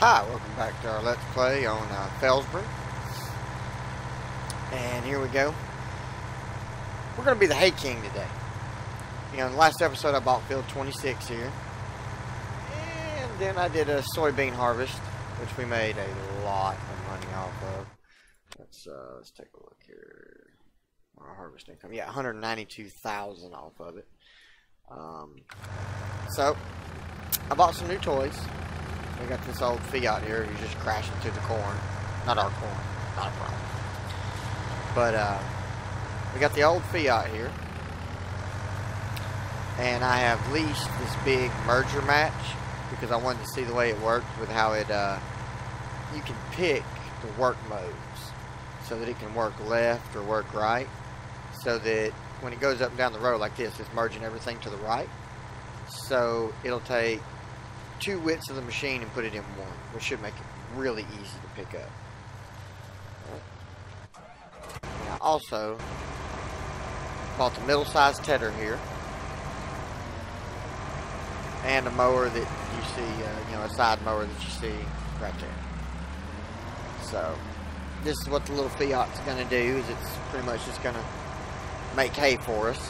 Hi, welcome back to our Let's Play on Felsburg. And here we go. We're going to be the hay king today. You know, in the last episode I bought field 26 here. And then I did a soybean harvest, which we made a lot of money off of. Let's take a look here. Our harvest income. Yeah, 192,000 off of it. So, I bought some new toys. We got this old Fiat here who's just crashing through the corn. Not our corn. Not a problem. But, we got the old Fiat here. And I have leased this big merger match because I wanted to see the way it worked with how it, you can pick the work modes so that it can work left or work right. So that when it goes up and down the road like this, it's merging everything to the right. So it'll take two widths of the machine and put it in one, which should make it really easy to pick up. And I also bought the middle-sized tedder here, and a mower that you see, you know, a side mower that you see right there. So this is what the little Fiat's going to do. Is it's pretty much just going to make hay for us.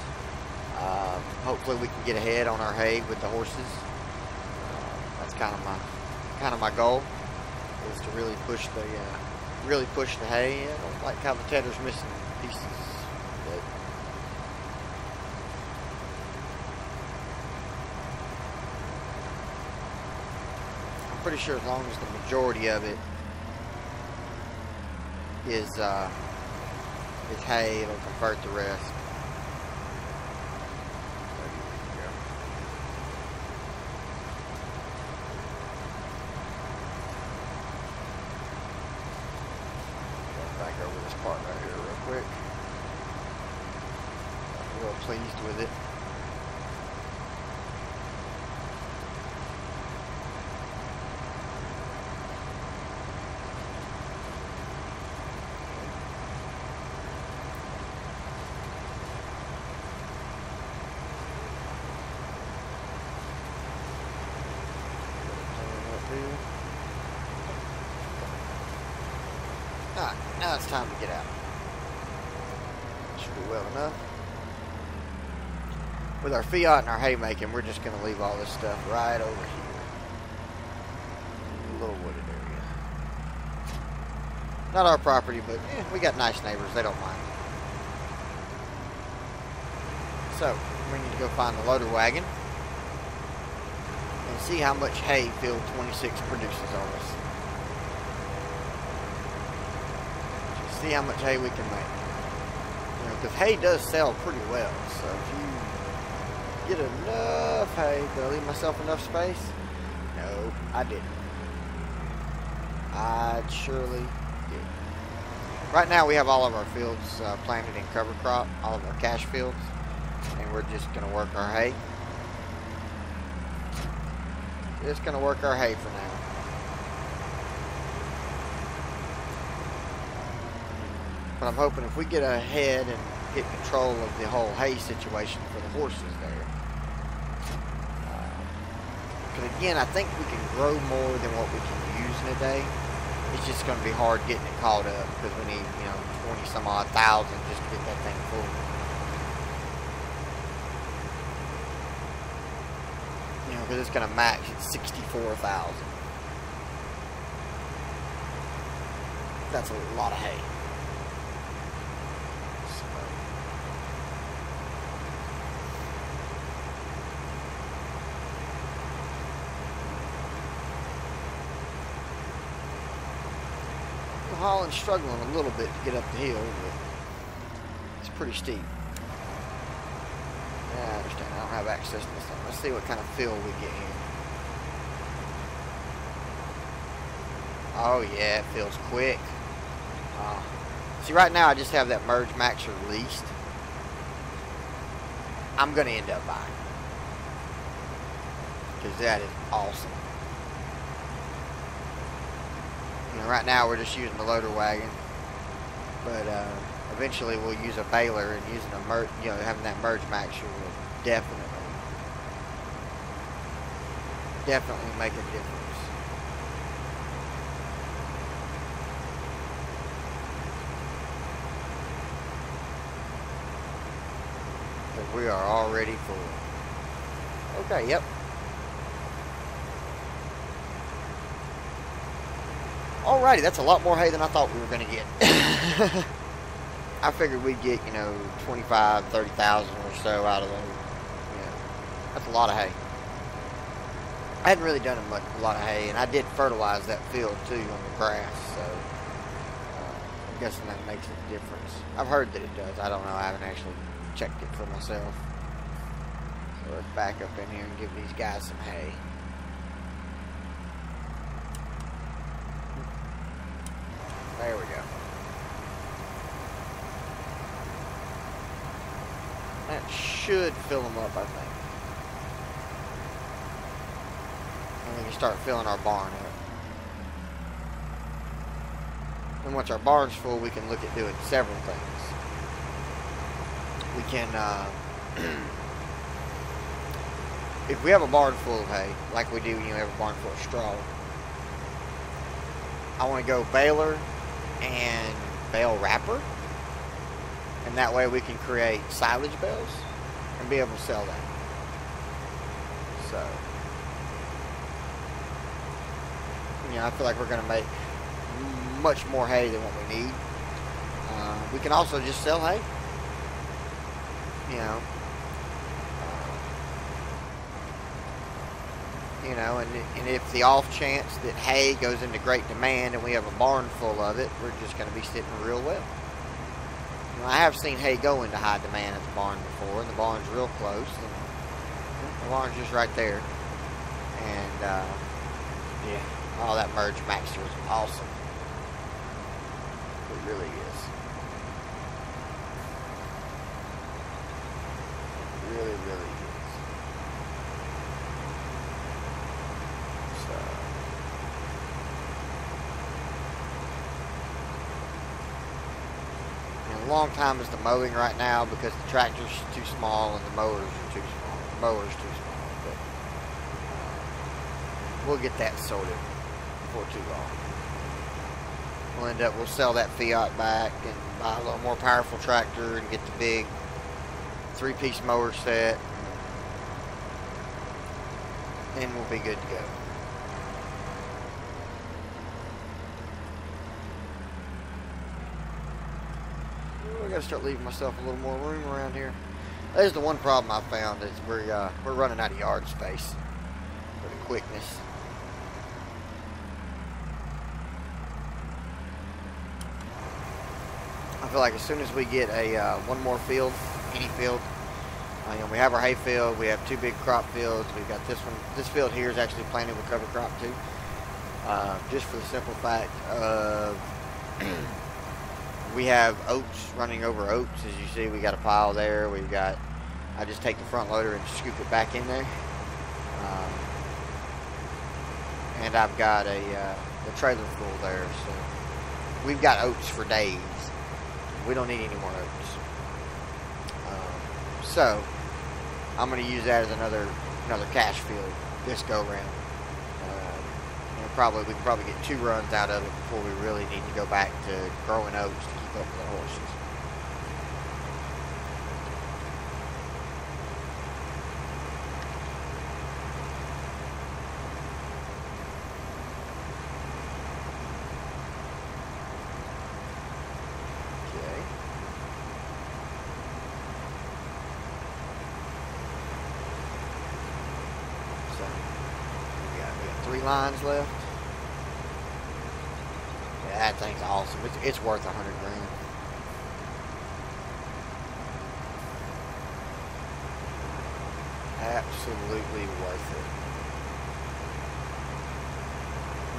Hopefully we can get ahead on our hay with the horses. That's kind of my goal, is to really push the hay. I don't like how the tedder's missing pieces. But I'm pretty sure as long as the majority of it is hay, it'll convert the rest. Back over this part right here real quick. I'm real pleased with it. Alright, now it's time to get out. Should be well enough. With our Fiat and our haymaking, we're just going to leave all this stuff right over here. A little wooded area. Not our property, but we got nice neighbors. They don't mind. So, we need to go find the loader wagon and see how much hay field 26 produces on us. See how much hay we can make. You know, because hay does sell pretty well. So if you get enough hay, did I leave myself enough space? No, I didn't. I surely did. Right now we have all of our fields planted in cover crop, all of our cash fields, and we're just going to work our hay. Just going to work our hay for now. But I'm hoping if we get ahead and get control of the whole hay situation for the horses there. Because again, I think we can grow more than what we can use in a day. It's just going to be hard getting it caught up because we need, you know, 20 some odd thousand just to get that thing full. You know, because it's going to max at 64,000. That's a lot of hay. Holland's struggling a little bit to get up the hill, but it's pretty steep. Yeah, I understand. I don't have access to this thing. Let's see what kind of fill we get here. Oh yeah, it feels quick. See, right now I just have that merge max released. I'm going to end up buying it because that is awesome. You know, right now we're just using the loader wagon, but eventually we'll use a baler, and using a having that merge mixture will definitely make a difference. We are already full. Okay, yep. Alrighty, that's a lot more hay than I thought we were going to get. I figured we'd get, 25, 30,000 or so out of those. Yeah, that's a lot of hay. I hadn't really done a lot of hay, and I did fertilize that field too on the grass, so I'm guessing that makes a difference. I've heard that it does. I don't know. I haven't actually checked it for myself. So let's back up in here and give these guys some hay. There we go. That should fill them up, I think. And we can start filling our barn up. And once our barn's full, we can look at doing several things. We can, if we have a barn full of hay, like we do when you have a barn full of straw, I want to go baler and bale wrapper. And that way we can create silage bales and be able to sell that. So, I feel like we're going to make much more hay than what we need. We can also just sell hay. And if the off chance that hay goes into great demand and we have a barn full of it, we're just going to be sitting real well. I have seen hay go into high demand at the barn before, and the barn's real close, and the barn's just right there. And, yeah, all that merge mixture is awesome. It really is. It really, really is. So, a long time is the mowing right now because the tractor's too small and the mowers are too small. The mower's too small, but we'll get that sorted before too long. We'll sell that Fiat back and buy a little more powerful tractor and get the big 3-piece mower set, and we'll be good to go. I gotta start leaving myself a little more room around here. That is the one problem I found, is we're running out of yard space for the quickness. I feel like as soon as we get a one more field, any field, we have our hay field, we have 2 big crop fields, we've got this one. This field here is actually planted with cover crop too, just for the simple fact of we have oats running over oats. As you see, we got a pile there. I just take the front loader and scoop it back in there. And I've got the trailer full there, so we've got oats for days. We don't need any more oats. So I'm going to use that as another cash field this go round. We can probably get 2 runs out of it before we really need to go back to growing oats to keep up with the horses. Okay. So we got 3 lines left. That thing's awesome. It's worth $100 grand. Absolutely worth it.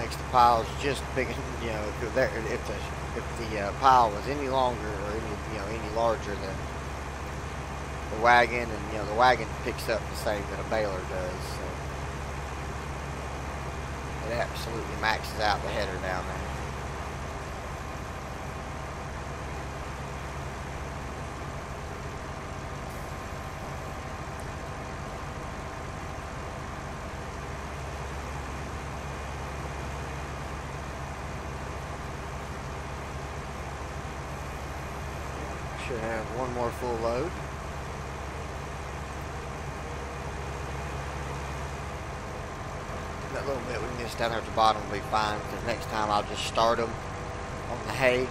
Makes the piles just big. If the pile was any longer or any larger than the wagon, and the wagon picks up the same that a baler does. So it absolutely maxes out the header down there. Should have one more full load. That little bit we missed down there at the bottom will be fine, because next time I'll just start them on the hay,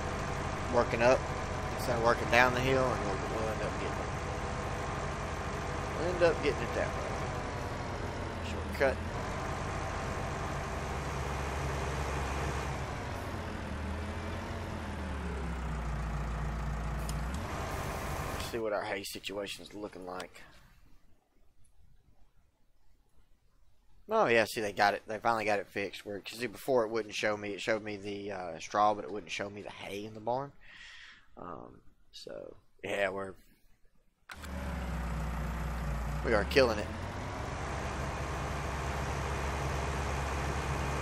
working up, instead of working down the hill, and we'll end up getting it. We'll end up getting it that way. Shortcut. Let's see what our hay situation is looking like. Oh yeah, see they got it. They finally got it fixed. Where, cause see, before it wouldn't show me. It showed me the straw, but it wouldn't show me the hay in the barn. So yeah, we are killing it.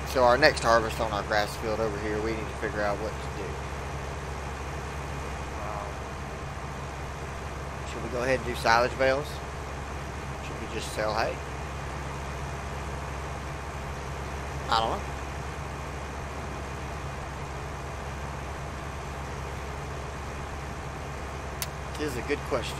So our next harvest on our grass field over here, we need to figure out what to do. Should we go ahead and do silage bales? Should we just sell hay? I don't know. It is a good question.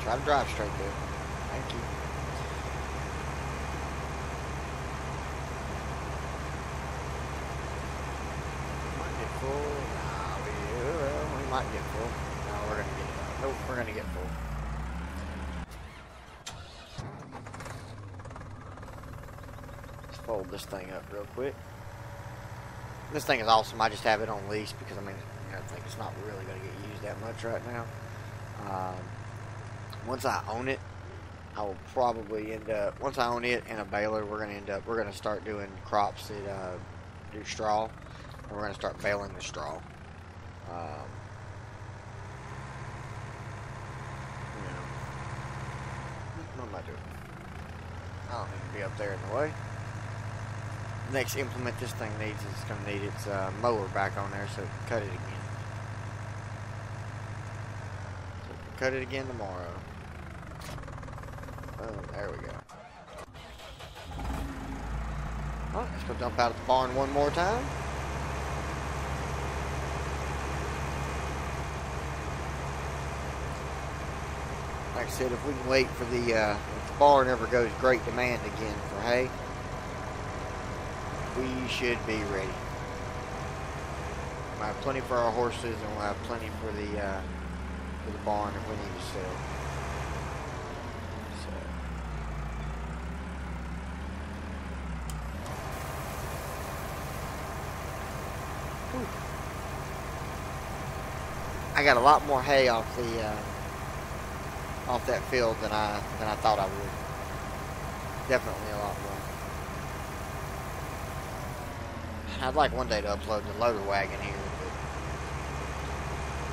Try to drive straight there. Thank you. Might get full. Nah, we might get full. No, we're gonna get. Nope, we're gonna get full. Let's fold this thing up real quick. This thing is awesome. I just have it on lease because I mean, I think it's not really gonna get used that much right now. Once I own it, I will probably end up, once I own it and a baler, we're going to start doing crops that do straw, and we're going to start baling the straw. You know, what am I doing? I don't need to be up there in the way. Next implement this thing needs is going to need its mower back on there so it can cut it again. So it can cut it again tomorrow. Oh, there we go. Alright, let's go dump out of the barn one more time. Like I said, if we can wait for if the barn ever goes great demand again for hay, we should be ready. We'll have plenty for our horses, and we'll have plenty for the barn if we need to sell. I got a lot more hay off that field than I thought I would. Definitely a lot more. I'd like one day to upload the loader wagon here, but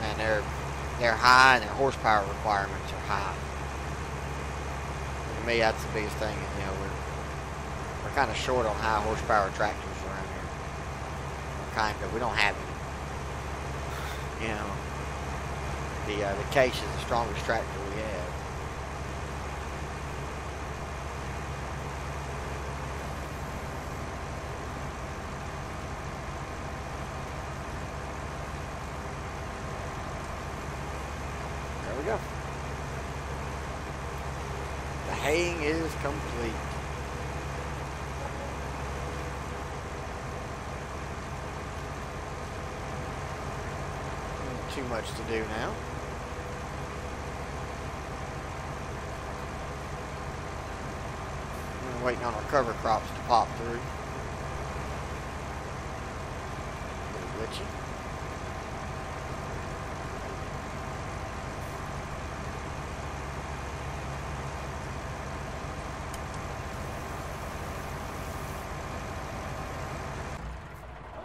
man, they're high and their horsepower requirements are high. And to me, that's the biggest thing. You know, we're kind of short on high horsepower tractors around here. We don't have any. You know, the Case is the strongest tractor we have. There we go. The haying is complete. Too much to do now. We're waiting on our cover crops to pop through. A little glitchy.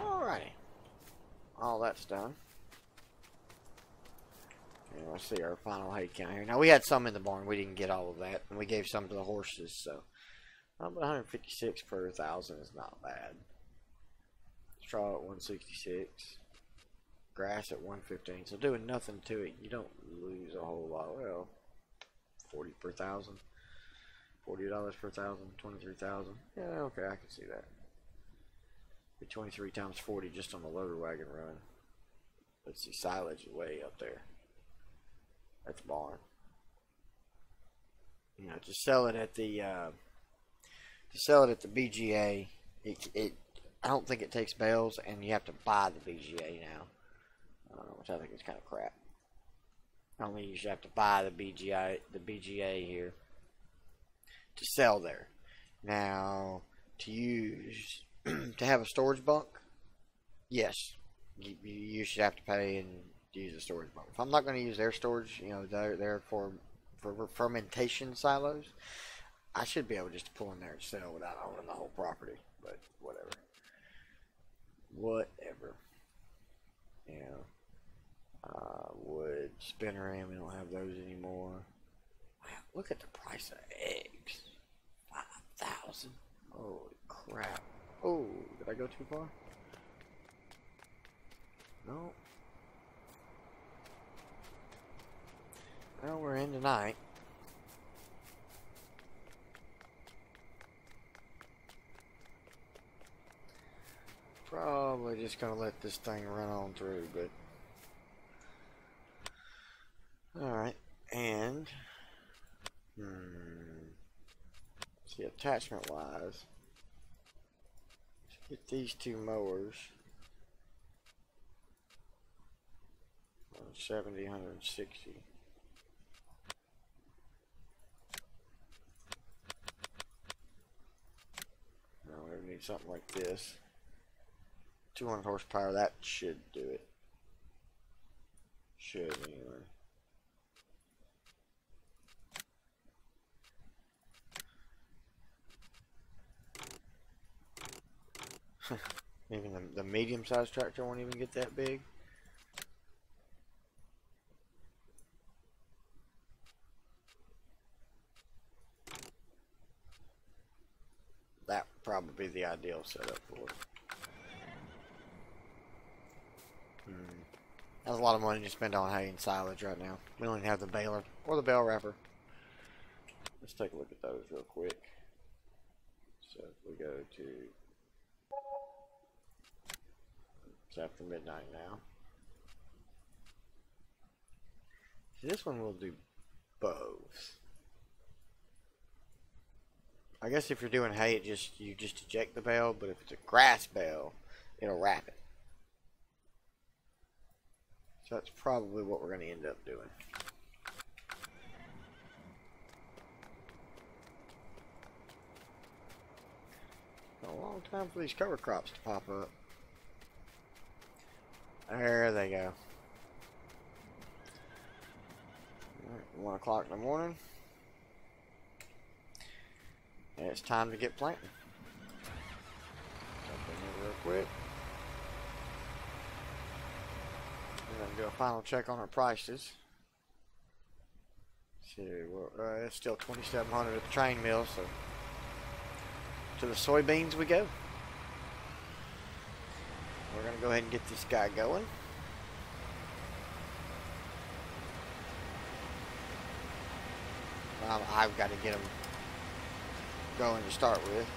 Alrighty. All that's done. let's see our final hay count here. Now we had some in the barn. We didn't get all of that, and we gave some to the horses. So, but 156 per 1,000 is not bad. Straw at 166. Grass at 115. So doing nothing to it, you don't lose a whole lot. Well, 40 per 1,000. $40 per 1,000. 23,000. Yeah, okay, I can see that. 23 times 40 just on the loader wagon run. Let's see, silage is way up there. That's barn. You know, to sell it at the BGA, I don't think it takes bales, and you have to buy the BGA now, which I think is kind of crap. I don't think you should have to buy the BGA here to sell there. Now, to use to have a storage bunk, yes, you should have to pay and use a storage bunk. If I'm not going to use their storage, you know, they're for fermentation silos, I should be able just to pull in there and sell without owning the whole property. But whatever. You know, wood spinner ram, we don't have those anymore. Wow, look at the price of eggs. 5,000. Holy crap. Oh, did I go too far? No. Well, we're in tonight. Probably just gonna let this thing run on through, but alright, and see, attachment wise, let's get these two mowers on 70, 160. Now we need something like this. 200 horsepower, that should do it. Should, anyway. Even the medium-sized tractor won't even get that big. That would probably be the ideal setup for it. That's a lot of money to spend on hay and silage right now. We don't even have the baler or the bale wrapper. Let's take a look at those real quick. So if we go to, it's after midnight now. So this one will do both. I guess if you're doing hay, you just eject the bale, but if it's a grass bale, it'll wrap it. So that's probably what we're going to end up doing. A long time for these cover crops to pop up. There they go. All right, 1 o'clock in the morning. And it's time to get planting. Jump in here real quick. We're going to do a final check on our prices. See, it's still 2,700 at the train mill, so to the soybeans we go. We're going to go ahead and get this guy going. I've got to get him going to start with.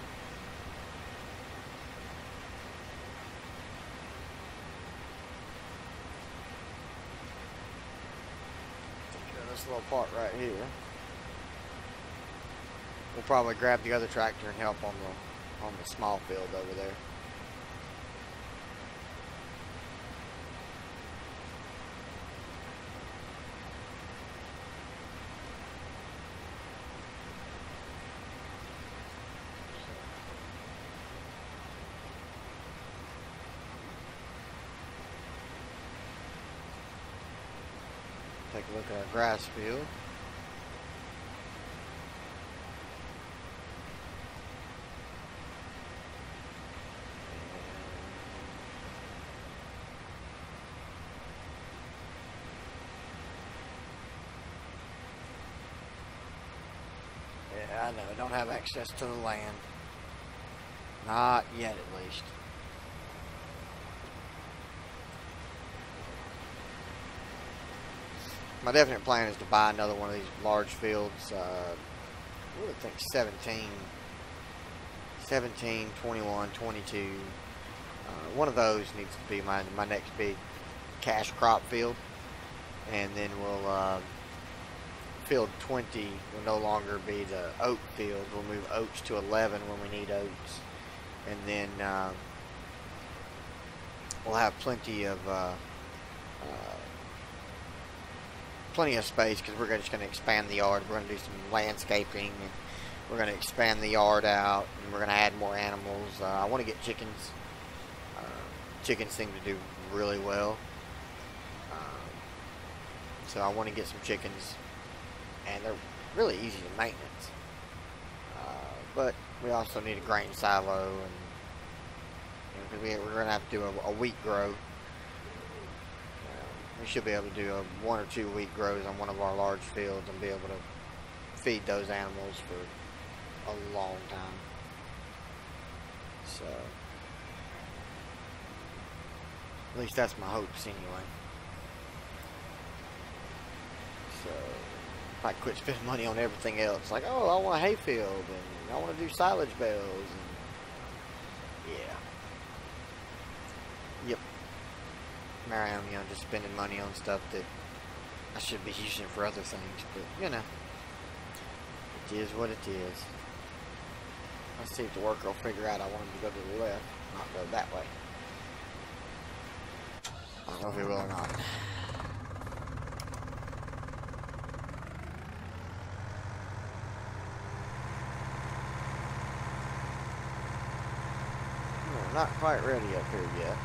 This little part right here. We'll probably grab the other tractor and help on the small field over there. Take a look at our grass field. I know, I don't have access to the land. Not yet, at least. My definite plan is to buy another one of these large fields. I really think 17, 21, 22. One of those needs to be my next big cash crop field. And then we'll, field 20 will no longer be the oat field. We'll move oats to 11 when we need oats. And then we'll have plenty of space, because we're just going to expand the yard. We're going to do some landscaping, and we're going to expand the yard out, and we're going to add more animals. I want to get chickens. Chickens seem to do really well. So I want to get some chickens, and they're really easy to maintenance. But we also need a grain silo, and we're going to have to do a wheat grow. We should be able to do 1 or 2 wheat grows on one of our large fields and be able to feed those animals for a long time. So, at least that's my hopes anyway. So, if I quit spending money on everything else, like, oh, I want a hayfield, and I want to do silage bales, and yeah. Yep. There I am, just spending money on stuff that I should be using for other things, but, it is what it is. Let's see if the worker will figure out I want him to go to the left, not go that way. I don't know if he will or not. We're not quite ready up here yet,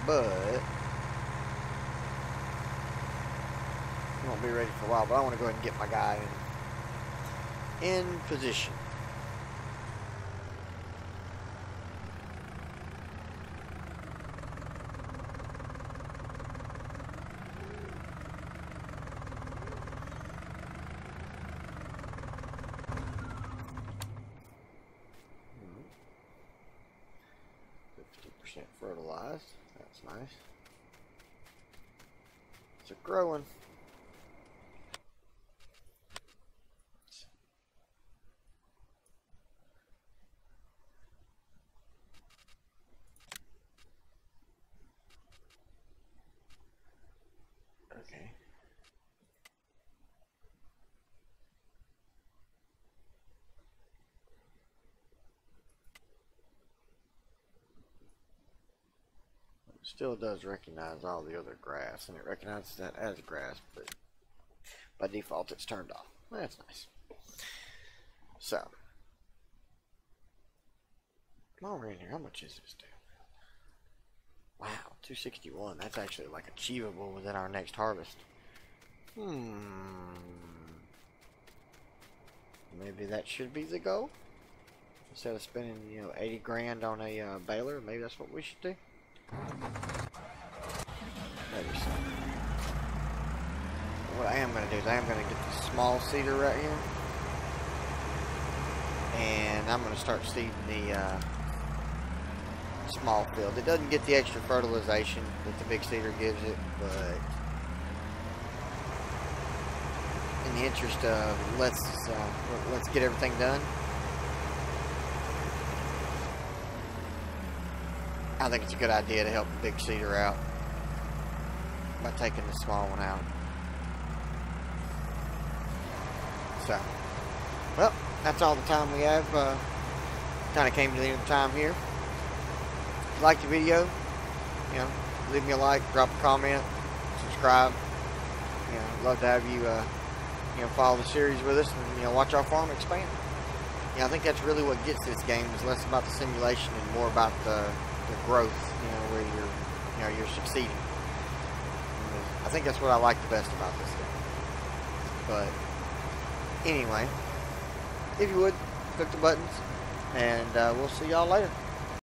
but we won't be ready for a while. But I want to go ahead and get my guy in position. Fertilized. That's nice. It's growing. Okay. Still does recognize all the other grass, and it recognizes that as grass, but by default it's turned off. Well, that's nice. So, while we're in here, how much is this dude? Wow, 261. That's actually like achievable within our next harvest. Maybe that should be the goal. Instead of spending, 80 grand on a baler, maybe that's what we should do. Maybe so. What I am going to do is I am going to get the small seeder right here, and I'm going to start seeding the small field. It doesn't get the extra fertilization that the big seeder gives it, but in the interest of let's get everything done, I think it's a good idea to help the big seeder out by taking the small one out. So, well, that's all the time we have. Kind of came to the end of the time here. If you liked the video, leave me a like, drop a comment, subscribe. I'd love to have you, follow the series with us and, watch our farm expand. I think that's really what gets this game, is less about the simulation and more about the growth, where you're succeeding. I think that's what I like the best about this game. But anyway, if you would, click the buttons, and we'll see y'all later.